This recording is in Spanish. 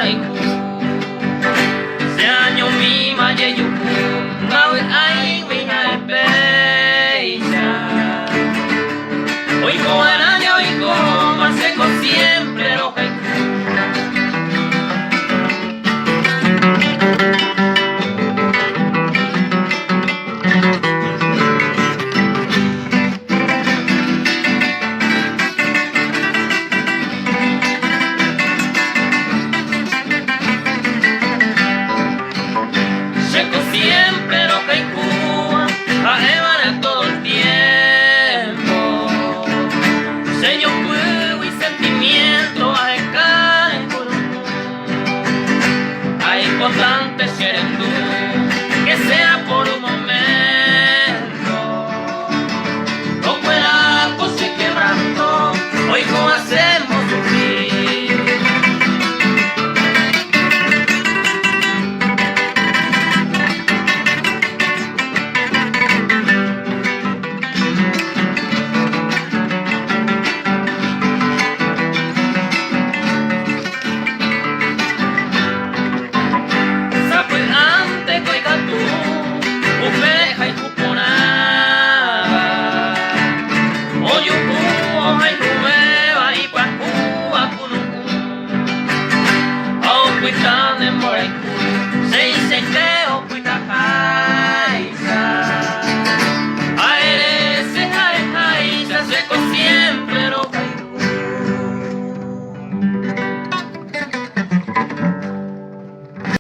haiku se año mi mayeyu nawe ai wina epeisha oiko araña oiko más seco siempre los haiku. Siempre los haiku aevan todo el tiempo. Sello fuego y sentimiento a escalar por un hay importante ser en tú que sea por un momento. No pueda cosa quebrando hoy como hacemos sufrir. We're done and more.